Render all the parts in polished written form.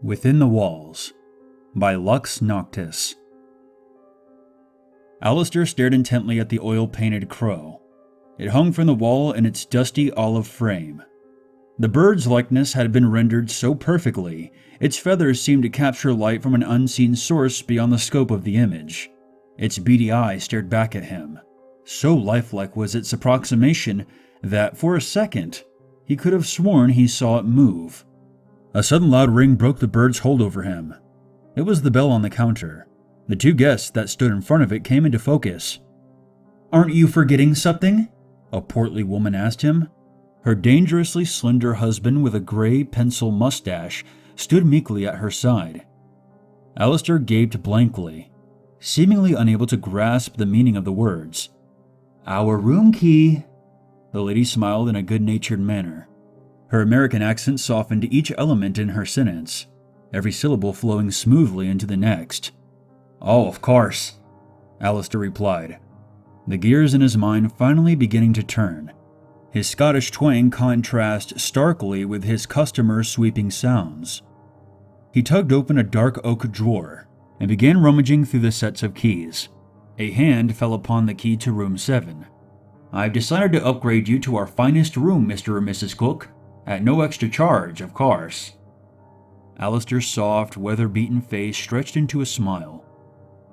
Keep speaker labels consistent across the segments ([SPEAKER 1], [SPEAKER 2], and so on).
[SPEAKER 1] Within the Walls by Lux Noctis. Alistair stared intently at the oil-painted crow. It hung from the wall in its dusty olive frame. The bird's likeness had been rendered so perfectly, its feathers seemed to capture light from an unseen source beyond the scope of the image. Its beady eye stared back at him. So lifelike was its approximation that, for a second, he could have sworn he saw it move. A sudden loud ring broke the bird's hold over him. It was the bell on the counter. The two guests that stood in front of it came into focus. "Aren't you forgetting something?" a portly woman asked him. Her dangerously slender husband with a gray pencil mustache stood meekly at her side. Alistair gaped blankly, seemingly unable to grasp the meaning of the words. "Our room key." The lady smiled in a good-natured manner. Her American accent softened each element in her sentence, every syllable flowing smoothly into the next. "Oh, of course," Alistair replied, the gears in his mind finally beginning to turn. His Scottish twang contrasted starkly with his customer's sweeping sounds. He tugged open a dark oak drawer and began rummaging through the sets of keys. A hand fell upon the key to room 7. "I've decided to upgrade you to our finest room, Mr. and Mrs. Cook. At no extra charge, of course." Alistair's soft, weather-beaten face stretched into a smile.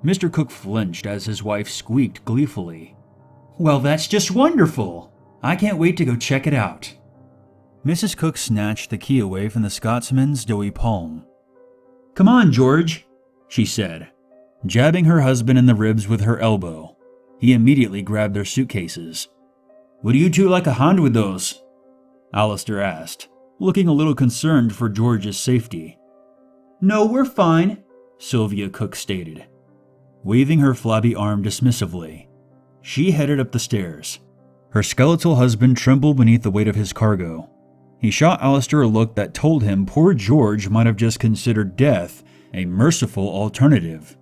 [SPEAKER 1] Mr. Cook flinched as his wife squeaked gleefully. "Well, that's just wonderful! I can't wait to go check it out." Mrs. Cook snatched the key away from the Scotsman's doughy palm. "Come on, George," she said, jabbing her husband in the ribs with her elbow. He immediately grabbed their suitcases. "Would you two like a hand with those?" Alistair asked, looking a little concerned for George's safety. "No, we're fine," Sylvia Cook stated, waving her flabby arm dismissively. She headed up the stairs. Her skeletal husband trembled beneath the weight of his cargo. He shot Alistair a look that told him poor George might have just considered death a merciful alternative.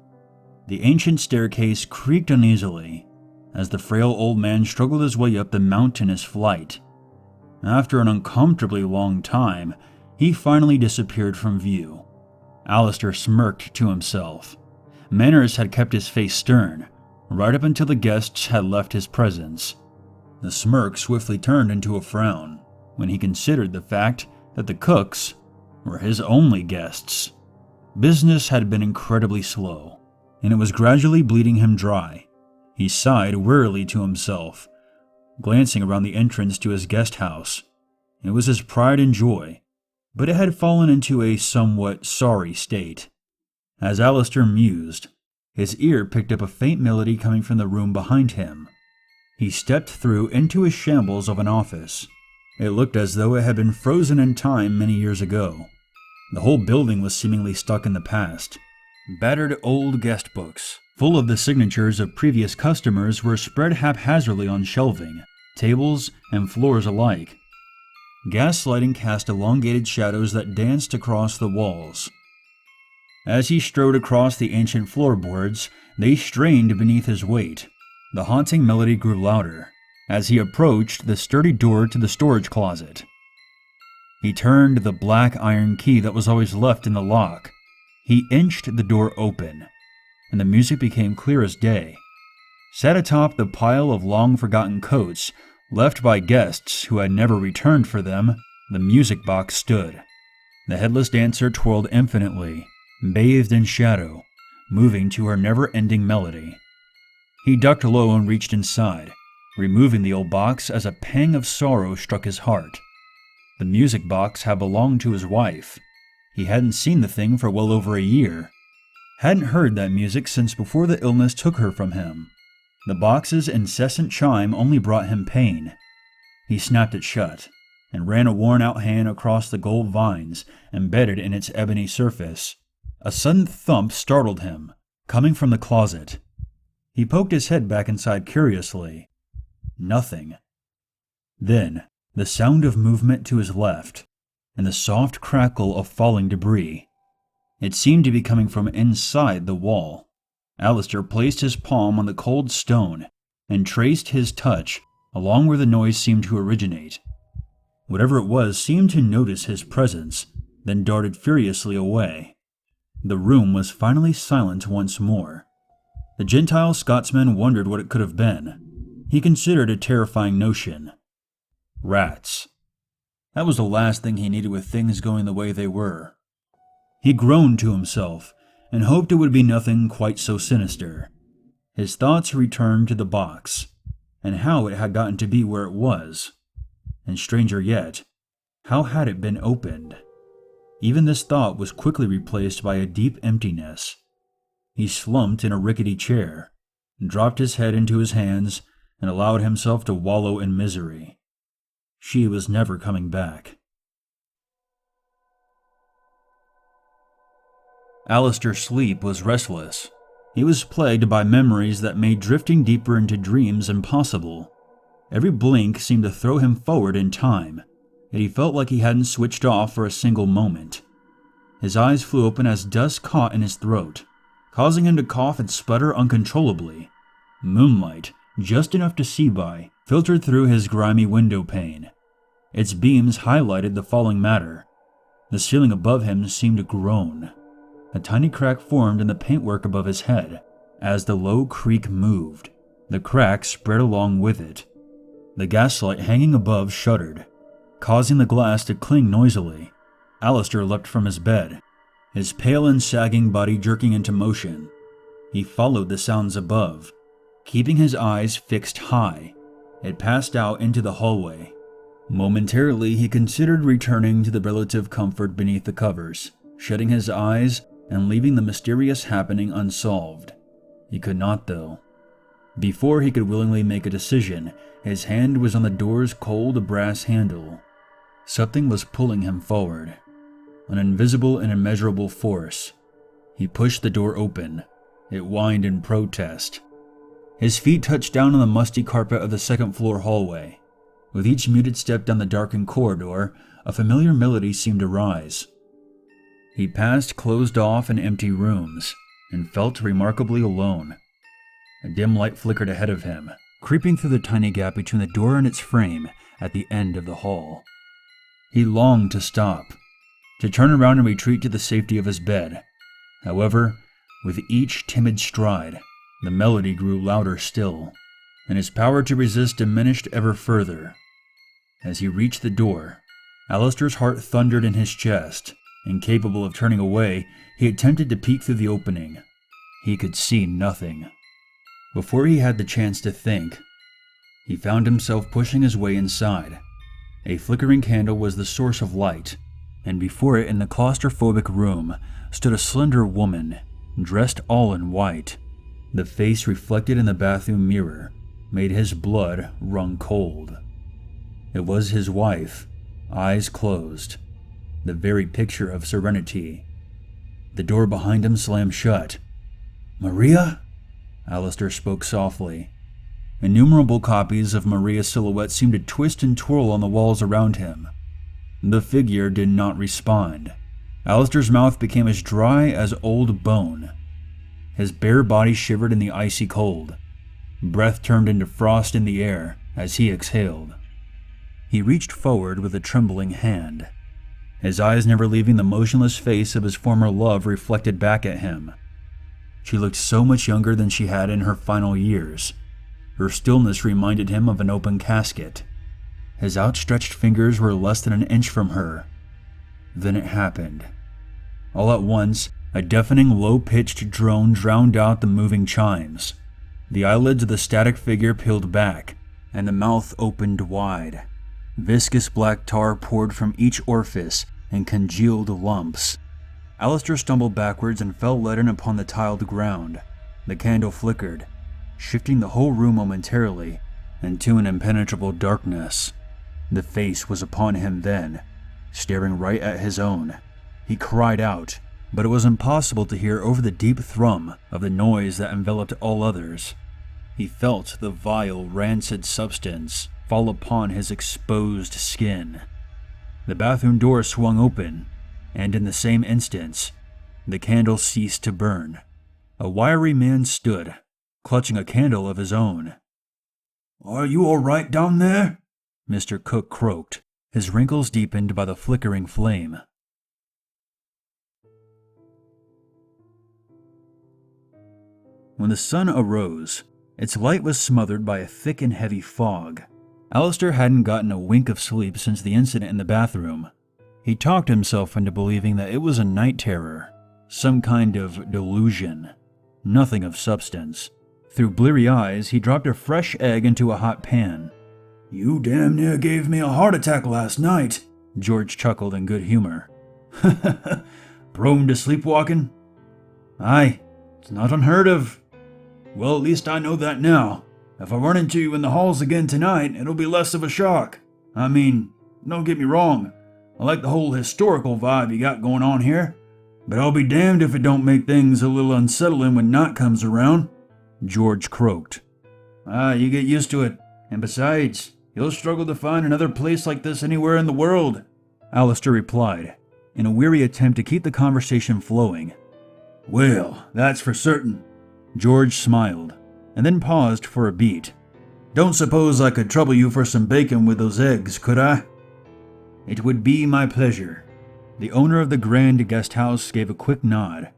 [SPEAKER 1] The ancient staircase creaked uneasily as the frail old man struggled his way up the mountainous flight. After an uncomfortably long time, he finally disappeared from view. Alistair smirked to himself. Manners had kept his face stern, right up until the guests had left his presence. The smirk swiftly turned into a frown when he considered the fact that the Cooks were his only guests. Business had been incredibly slow, and it was gradually bleeding him dry. He sighed wearily to himself, glancing around the entrance to his guest house. It was his pride and joy, but it had fallen into a somewhat sorry state. As Alistair mused, his ear picked up a faint melody coming from the room behind him. He stepped through into a shambles of an office. It looked as though it had been frozen in time many years ago. The whole building was seemingly stuck in the past. Battered old guest books, full of the signatures of previous customers, were spread haphazardly on shelving, tables, and floors alike. Gas lighting cast elongated shadows that danced across the walls. As he strode across the ancient floorboards, they strained beneath his weight. The haunting melody grew louder as he approached the sturdy door to the storage closet. He turned the black iron key that was always left in the lock. He inched the door open, and the music became clear as day. Sat atop the pile of long-forgotten coats left by guests who had never returned for them, the music box stood. The headless dancer twirled infinitely, bathed in shadow, moving to her never-ending melody. He ducked low and reached inside, removing the old box as a pang of sorrow struck his heart. The music box had belonged to his wife. He hadn't seen the thing for well over a year. Hadn't heard that music since before the illness took her from him. The box's incessant chime only brought him pain. He snapped it shut and ran a worn-out hand across the gold vines embedded in its ebony surface. A sudden thump startled him, coming from the closet. He poked his head back inside curiously. Nothing. Then, the sound of movement to his left, and the soft crackle of falling debris. It seemed to be coming from inside the wall. Alistair placed his palm on the cold stone and traced his touch along where the noise seemed to originate. Whatever it was seemed to notice his presence then darted furiously away. The room was finally silent once more. The Gentile Scotsman wondered what it could have been. He considered a terrifying notion. Rats. That was the last thing he needed with things going the way they were. He groaned to himself and hoped it would be nothing quite so sinister. His thoughts returned to the box, and how it had gotten to be where it was. And stranger yet, how had it been opened? Even this thought was quickly replaced by a deep emptiness. He slumped in a rickety chair, dropped his head into his hands, and allowed himself to wallow in misery. She was never coming back. Alistair's sleep was restless. He was plagued by memories that made drifting deeper into dreams impossible. Every blink seemed to throw him forward in time, yet he felt like he hadn't switched off for a single moment. His eyes flew open as dust caught in his throat, causing him to cough and sputter uncontrollably. Moonlight, just enough to see by, filtered through his grimy window pane. Its beams highlighted the falling matter. The ceiling above him seemed to groan. A tiny crack formed in the paintwork above his head. As the low creak moved, the crack spread along with it. The gaslight hanging above shuddered, causing the glass to cling noisily. Alistair leapt from his bed, his pale and sagging body jerking into motion. He followed the sounds above, keeping his eyes fixed high. It passed out into the hallway. Momentarily, he considered returning to the relative comfort beneath the covers, shutting his eyes and leaving the mysterious happening unsolved. He could not, though. Before he could willingly make a decision, his hand was on the door's cold brass handle. Something was pulling him forward. An invisible and immeasurable force. He pushed the door open. It whined in protest. His feet touched down on the musty carpet of the second-floor hallway. With each muted step down the darkened corridor, a familiar melody seemed to rise. He passed closed-off and empty rooms, and felt remarkably alone. A dim light flickered ahead of him, creeping through the tiny gap between the door and its frame at the end of the hall. He longed to stop, to turn around and retreat to the safety of his bed. However, with each timid stride, the melody grew louder still, and his power to resist diminished ever further. As he reached the door, Alistair's heart thundered in his chest. Incapable of turning away, he attempted to peek through the opening. He could see nothing. Before he had the chance to think, he found himself pushing his way inside. A flickering candle was the source of light, and before it in the claustrophobic room stood a slender woman, dressed all in white. The face reflected in the bathroom mirror made his blood run cold. It was his wife, eyes closed, the very picture of serenity. The door behind him slammed shut. "Maria?" Alistair spoke softly. Innumerable copies of Maria's silhouette seemed to twist and twirl on the walls around him. The figure did not respond. Alistair's mouth became as dry as old bone. His bare body shivered in the icy cold. Breath turned into frost in the air as he exhaled. He reached forward with a trembling hand, his eyes never leaving the motionless face of his former love reflected back at him. She looked so much younger than she had in her final years. Her stillness reminded him of an open casket. His outstretched fingers were less than an inch from her. Then it happened. All at once, a deafening low-pitched drone drowned out the moving chimes. The eyelids of the static figure peeled back, and the mouth opened wide. Viscous black tar poured from each orifice in congealed lumps. Alistair stumbled backwards and fell leaden upon the tiled ground. The candle flickered, shifting the whole room momentarily into an impenetrable darkness. The face was upon him then, staring right at his own. He cried out, but it was impossible to hear over the deep thrum of the noise that enveloped all others. He felt the vile, rancid substance fall upon his exposed skin. The bathroom door swung open, and in the same instant, the candle ceased to burn. A wiry man stood, clutching a candle of his own. "Are you all right down there?" Mr. Cook croaked, his wrinkles deepened by the flickering flame. When the sun arose, its light was smothered by a thick and heavy fog. Alistair hadn't gotten a wink of sleep since the incident in the bathroom. He talked himself into believing that it was a night terror, some kind of delusion, nothing of substance. Through bleary eyes, he dropped a fresh egg into a hot pan.
[SPEAKER 2] "You damn near gave me a heart attack last night,"
[SPEAKER 1] George chuckled in good humor.
[SPEAKER 2] "Prone to sleepwalking?"
[SPEAKER 1] "Aye, it's not unheard of."
[SPEAKER 2] "Well, at least I know that now. If I run into you in the halls again tonight, it'll be less of a shock. I mean, don't get me wrong, I like the whole historical vibe you got going on here, but I'll be damned if it don't make things a little unsettling when night comes around,"
[SPEAKER 1] George croaked.
[SPEAKER 2] You get used to it, and besides, you'll struggle to find another place like this anywhere in the world,"
[SPEAKER 1] Alistair replied, in a weary attempt to keep the conversation flowing.
[SPEAKER 2] "Well, that's for certain."
[SPEAKER 1] George smiled, and then paused for a beat.
[SPEAKER 2] "Don't suppose I could trouble you for some bacon with those eggs, could I?"
[SPEAKER 1] "It would be my pleasure." The owner of the grand guest house gave a quick nod.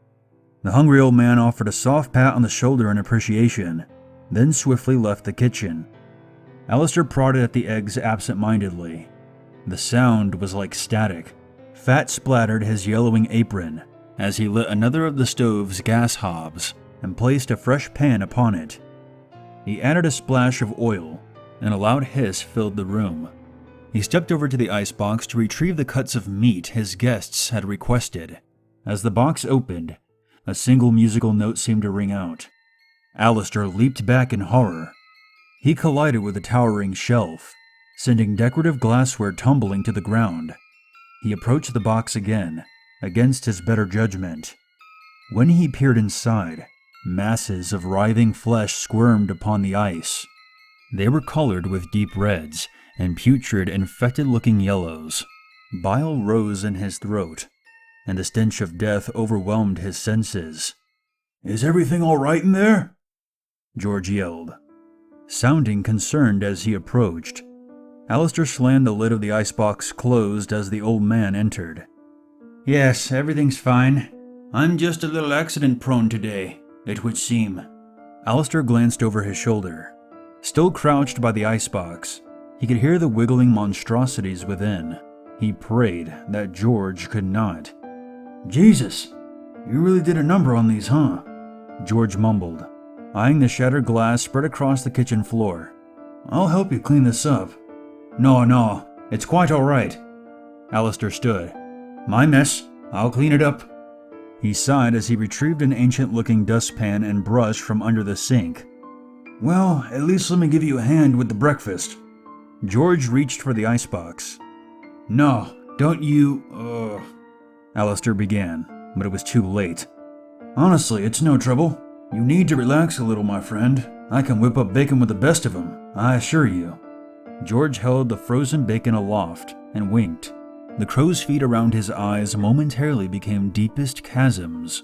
[SPEAKER 1] The hungry old man offered a soft pat on the shoulder in appreciation, then swiftly left the kitchen. Alistair prodded at the eggs absent-mindedly. The sound was like static. Fat splattered his yellowing apron as he lit another of the stove's gas hobs and placed a fresh pan upon it. He added a splash of oil, and a loud hiss filled the room. He stepped over to the icebox to retrieve the cuts of meat his guests had requested. As the box opened, a single musical note seemed to ring out. Alistair leaped back in horror. He collided with a towering shelf, sending decorative glassware tumbling to the ground. He approached the box again, against his better judgment. When he peered inside, masses of writhing flesh squirmed upon the ice. They were colored with deep reds and putrid, infected-looking yellows. Bile rose in his throat, and the stench of death overwhelmed his senses.
[SPEAKER 2] "Is everything all right in there?"
[SPEAKER 1] George yelled, sounding concerned as he approached. Alistair slammed the lid of the icebox closed as the old man entered.
[SPEAKER 2] "Yes, everything's fine. I'm just a little accident-prone today, it would seem."
[SPEAKER 1] Alistair glanced over his shoulder. Still crouched by the icebox, he could hear the wiggling monstrosities within. He prayed that George could not.
[SPEAKER 2] "Jesus, you really did a number on these, huh?"
[SPEAKER 1] George mumbled, eyeing the shattered glass spread across the kitchen floor.
[SPEAKER 2] "I'll help you clean this up." No, it's quite all right."
[SPEAKER 1] Alistair stood.
[SPEAKER 2] "My mess. I'll clean it up."
[SPEAKER 1] He sighed as he retrieved an ancient-looking dustpan and brush from under the sink.
[SPEAKER 2] "Well, at least let me give you a hand with the breakfast."
[SPEAKER 1] George reached for the icebox.
[SPEAKER 2] "No, don't you,
[SPEAKER 1] Alistair began, but it was too late.
[SPEAKER 2] "Honestly, it's no trouble. You need to relax a little, my friend. I can whip up bacon with the best of them, I assure you."
[SPEAKER 1] George held the frozen bacon aloft and winked. The crow's feet around his eyes momentarily became deepest chasms.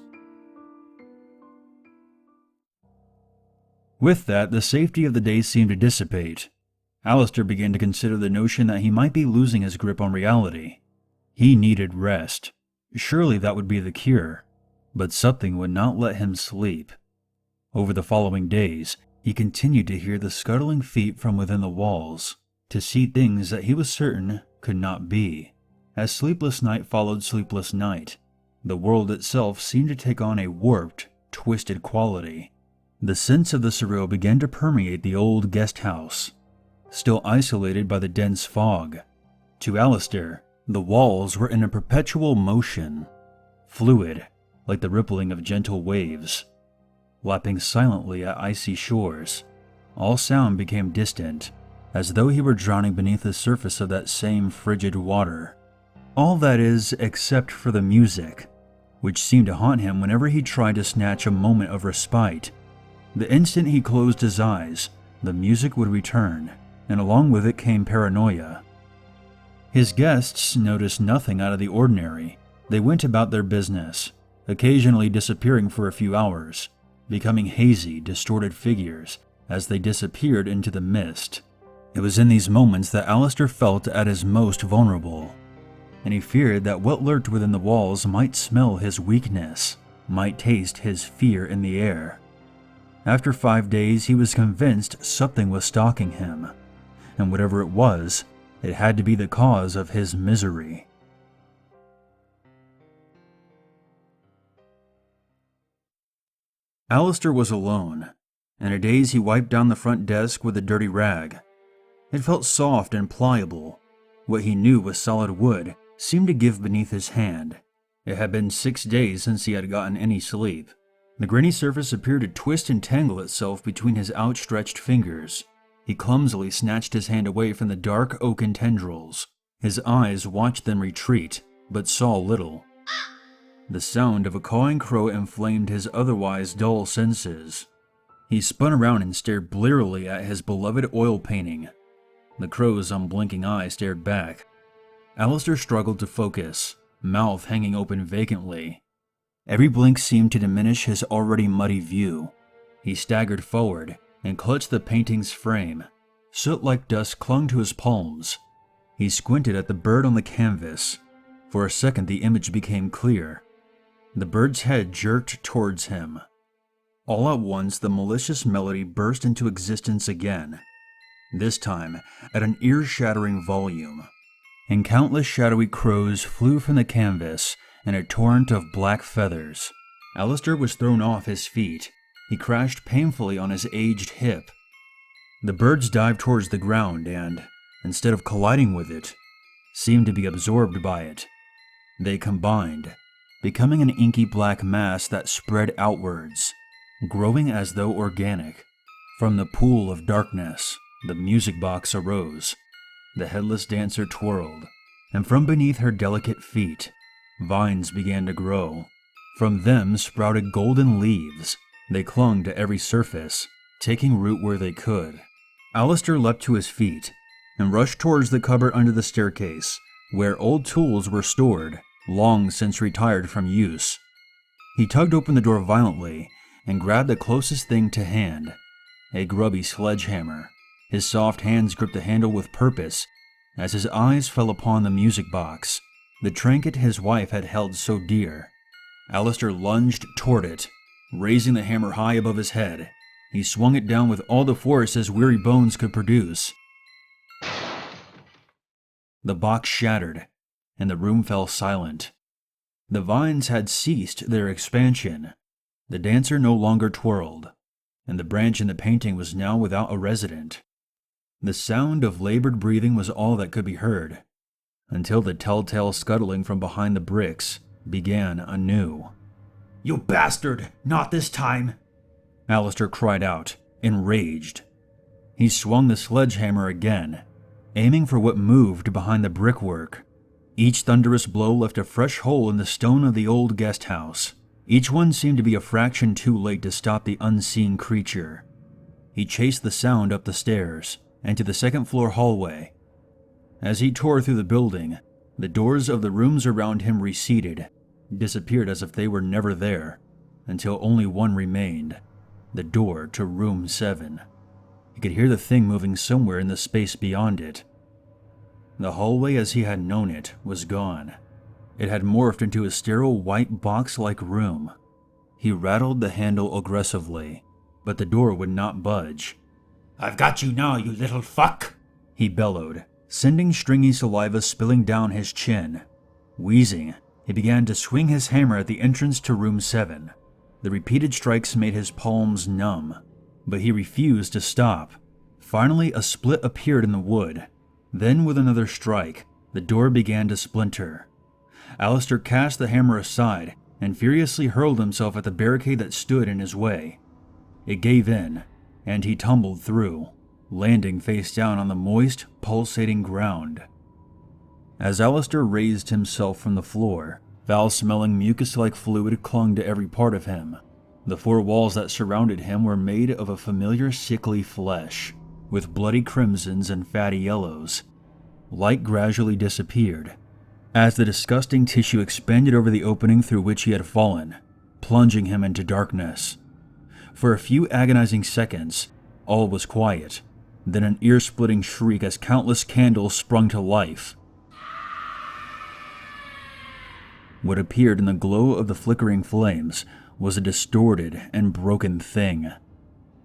[SPEAKER 1] With that, the safety of the day seemed to dissipate. Alistair began to consider the notion that he might be losing his grip on reality. He needed rest. Surely that would be the cure, but something would not let him sleep. Over the following days, he continued to hear the scuttling feet from within the walls, to see things that he was certain could not be. As sleepless night followed sleepless night, the world itself seemed to take on a warped, twisted quality. The sense of the surreal began to permeate the old guest house, still isolated by the dense fog. To Alistair, the walls were in a perpetual motion, fluid, like the rippling of gentle waves, lapping silently at icy shores. All sound became distant, as though he were drowning beneath the surface of that same frigid water. All that is, except for the music, which seemed to haunt him whenever he tried to snatch a moment of respite. The instant he closed his eyes, the music would return, and along with it came paranoia. His guests noticed nothing out of the ordinary. They went about their business, occasionally disappearing for a few hours, becoming hazy, distorted figures as they disappeared into the mist. It was in these moments that Alistair felt at his most vulnerable, and he feared that what lurked within the walls might smell his weakness, might taste his fear in the air. After 5 days, he was convinced something was stalking him, and whatever it was, it had to be the cause of his misery. Alistair was alone, and a daze he wiped down the front desk with a dirty rag. It felt soft and pliable. What he knew was solid wood seemed to give beneath his hand. It had been 6 days since he had gotten any sleep. The grainy surface appeared to twist and tangle itself between his outstretched fingers. He clumsily snatched his hand away from the dark oaken tendrils. His eyes watched them retreat, but saw little. The sound of a cawing crow inflamed his otherwise dull senses. He spun around and stared blearily at his beloved oil painting. The crow's unblinking eye stared back. Alistair struggled to focus, mouth hanging open vacantly. Every blink seemed to diminish his already muddy view. He staggered forward and clutched the painting's frame. Soot-like dust clung to his palms. He squinted at the bird on the canvas. For a second the image became clear. The bird's head jerked towards him. All at once the malicious melody burst into existence again, this time at an ear-shattering volume. And countless shadowy crows flew from the canvas in a torrent of black feathers. Alistair was thrown off his feet. He crashed painfully on his aged hip. The birds dived towards the ground and, instead of colliding with it, seemed to be absorbed by it. They combined, becoming an inky black mass that spread outwards, growing as though organic. From the pool of darkness, the music box arose. The headless dancer twirled, and from beneath her delicate feet, vines began to grow. From them sprouted golden leaves. They clung to every surface, taking root where they could. Alistair leapt to his feet and rushed towards the cupboard under the staircase, where old tools were stored, long since retired from use. He tugged open the door violently and grabbed the closest thing to hand, a grubby sledgehammer. His soft hands gripped the handle with purpose as his eyes fell upon the music box, the trinket his wife had held so dear. Alistair lunged toward it, raising the hammer high above his head. He swung it down with all the force his weary bones could produce. The box shattered, and the room fell silent. The vines had ceased their expansion. The dancer no longer twirled, and the branch in the painting was now without a resident. The sound of labored breathing was all that could be heard, until the telltale scuttling from behind the bricks began anew.
[SPEAKER 2] "You bastard! Not this time!"
[SPEAKER 1] Alistair cried out, enraged. He swung the sledgehammer again, aiming for what moved behind the brickwork. Each thunderous blow left a fresh hole in the stone of the old guest house. Each one seemed to be a fraction too late to stop the unseen creature. He chased the sound up the stairs and to the second-floor hallway. As he tore through the building, the doors of the rooms around him receded, disappeared as if they were never there, until only one remained, the door to room 7. He could hear the thing moving somewhere in the space beyond it. The hallway as he had known it was gone. It had morphed into a sterile white box-like room. He rattled the handle aggressively, but the door would not budge.
[SPEAKER 2] "I've got you now, you little fuck!"
[SPEAKER 1] he bellowed, sending stringy saliva spilling down his chin. Wheezing, he began to swing his hammer at the entrance to room 7. The repeated strikes made his palms numb, but he refused to stop. Finally, a split appeared in the wood. Then, with another strike, the door began to splinter. Alistair cast the hammer aside and furiously hurled himself at the barricade that stood in his way. It gave in, and he tumbled through, landing face down on the moist, pulsating ground. As Alistair raised himself from the floor, foul-smelling mucus-like fluid clung to every part of him. The 4 walls that surrounded him were made of a familiar sickly flesh, with bloody crimsons and fatty yellows. Light gradually disappeared, as the disgusting tissue expanded over the opening through which he had fallen, plunging him into darkness. For a few agonizing seconds, all was quiet, then an ear-splitting shriek as countless candles sprung to life. What appeared in the glow of the flickering flames was a distorted and broken thing.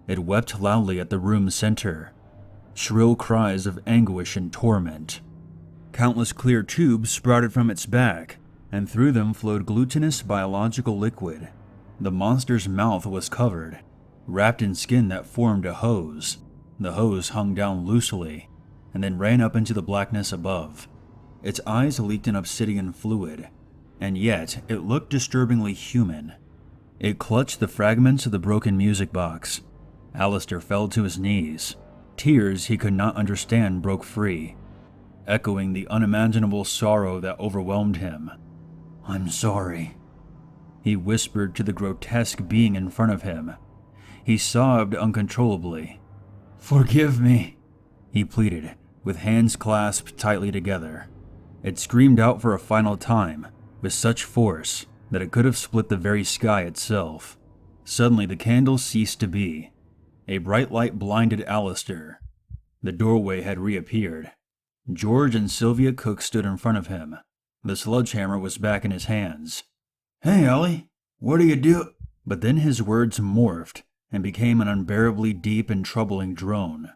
[SPEAKER 1] It wept loudly at the room's center. Shrill cries of anguish and torment. Countless clear tubes sprouted from its back, and through them flowed glutinous biological liquid. The monster's mouth was covered, wrapped in skin that formed a hose. The hose hung down loosely, and then ran up into the blackness above. Its eyes leaked an obsidian fluid, and yet it looked disturbingly human. It clutched the fragments of the broken music box. Alistair fell to his knees. Tears he could not understand broke free, echoing the unimaginable sorrow that overwhelmed him. "I'm sorry," he whispered to the grotesque being in front of him. He sobbed uncontrollably. "Forgive me," he pleaded, with hands clasped tightly together. It screamed out for a final time, with such force that it could have split the very sky itself. Suddenly the candle ceased to be. A bright light blinded Alistair. The doorway had reappeared. George and Sylvia Cook stood in front of him. The sledgehammer was back in his hands.
[SPEAKER 2] "Hey, Ellie, what do you do?"
[SPEAKER 1] But then his words morphed and became an unbearably deep and troubling drone.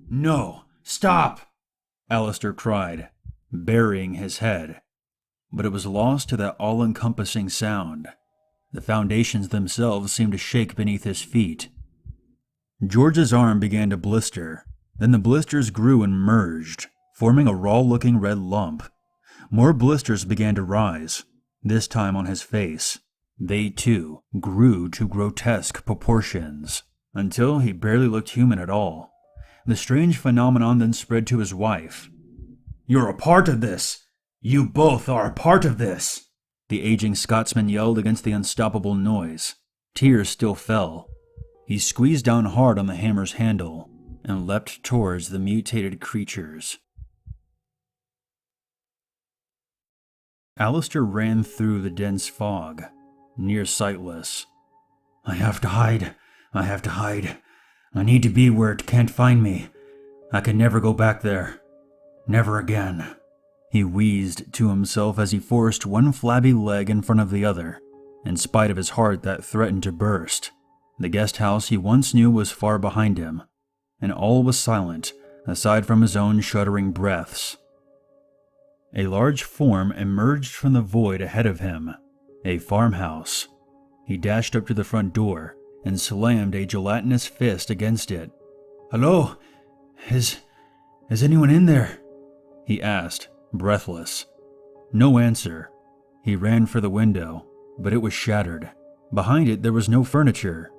[SPEAKER 2] "No, stop!"
[SPEAKER 1] Alistair cried, burying his head. But it was lost to that all-encompassing sound. The foundations themselves seemed to shake beneath his feet. George's arm began to blister. Then the blisters grew and merged, forming a raw-looking red lump. More blisters began to rise, this time on his face. They, too, grew to grotesque proportions, until he barely looked human at all. The strange phenomenon then spread to his wife.
[SPEAKER 2] "You're a part of this! You both are a part of this!"
[SPEAKER 1] The aging Scotsman yelled against the unstoppable noise. Tears still fell. He squeezed down hard on the hammer's handle and leapt towards the mutated creatures. Alistair ran through the dense fog, near sightless.
[SPEAKER 2] "I have to hide. I have to hide. I need to be where it can't find me. I can never go back there. Never again."
[SPEAKER 1] He wheezed to himself as he forced one flabby leg in front of the other, in spite of his heart that threatened to burst. The guest house he once knew was far behind him, and all was silent, aside from his own shuddering breaths. A large form emerged from the void ahead of him. A farmhouse. He dashed up to the front door and slammed a gelatinous fist against it.
[SPEAKER 2] "Hello? Is anyone in there?"
[SPEAKER 1] he asked, breathless. No answer. He ran for the window, but it was shattered. Behind it there was no furniture,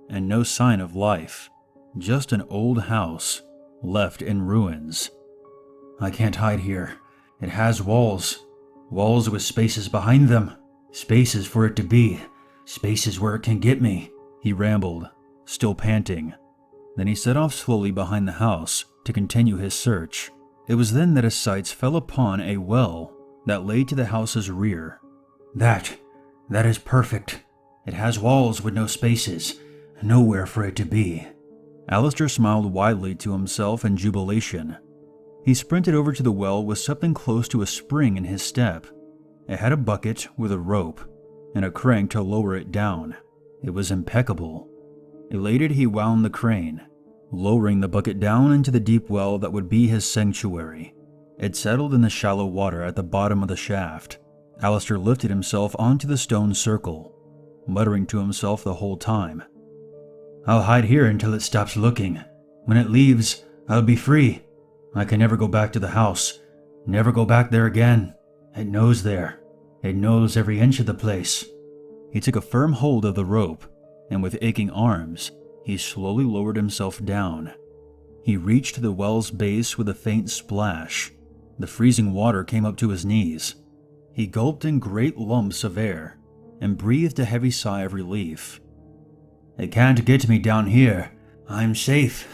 [SPEAKER 1] and no sign of life. Just an old house, left in ruins.
[SPEAKER 2] "I can't hide here. It has walls. Walls with spaces behind them. Spaces for it to be. Spaces where it can get me,"
[SPEAKER 1] he rambled, still panting. Then he set off slowly behind the house to continue his search. It was then that his sights fell upon a well that lay to the house's rear.
[SPEAKER 2] That is perfect. It has walls with no spaces. Nowhere for it to be."
[SPEAKER 1] Alistair smiled widely to himself in jubilation. He sprinted over to the well with something close to a spring in his step. It had a bucket with a rope, and a crank to lower it down. It was impeccable. Elated, he wound the crane, lowering the bucket down into the deep well that would be his sanctuary. It settled in the shallow water at the bottom of the shaft. Alistair lifted himself onto the stone circle, muttering to himself the whole time.
[SPEAKER 2] "I'll hide here until it stops looking. When it leaves, I'll be free. I can never go back to the house. Never go back there again. It knows there. It knows every inch of the place."
[SPEAKER 1] He took a firm hold of the rope, and with aching arms, he slowly lowered himself down. He reached the well's base with a faint splash. The freezing water came up to his knees. He gulped in great lumps of air and breathed a heavy sigh of relief.
[SPEAKER 2] "It can't get me down here. I'm safe."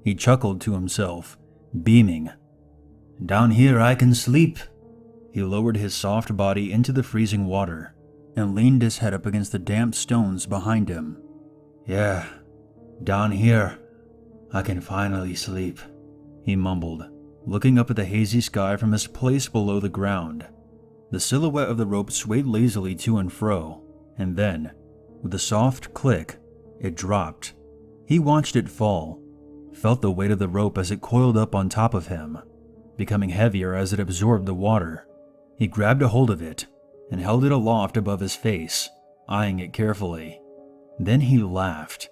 [SPEAKER 1] He chuckled to himself, beaming.
[SPEAKER 2] "Down here I can sleep."
[SPEAKER 1] He lowered his soft body into the freezing water and leaned his head up against the damp stones behind him.
[SPEAKER 2] "Yeah, down here I can finally sleep,"
[SPEAKER 1] he mumbled, looking up at the hazy sky from his place below the ground. The silhouette of the rope swayed lazily to and fro, and then, with a soft click, It dropped. He watched it fall, felt the weight of the rope as it coiled up on top of him, becoming heavier as it absorbed the water. He grabbed a hold of it and held it aloft above his face, eyeing it carefully. Then he laughed.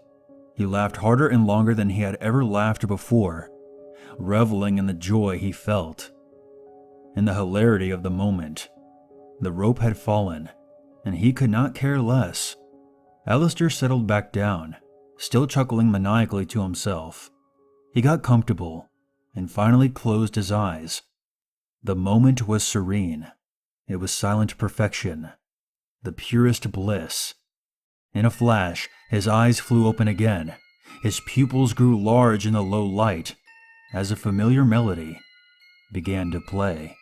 [SPEAKER 1] He laughed harder and longer than he had ever laughed before, reveling in the joy he felt, in the hilarity of the moment. The rope had fallen, and he could not care less. Alistair settled back down, still chuckling maniacally to himself. He got comfortable and finally closed his eyes. The moment was serene. It was silent perfection, the purest bliss. In a flash, his eyes flew open again. His pupils grew large in the low light as a familiar melody began to play.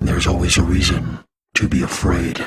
[SPEAKER 3] There's always a reason to be afraid.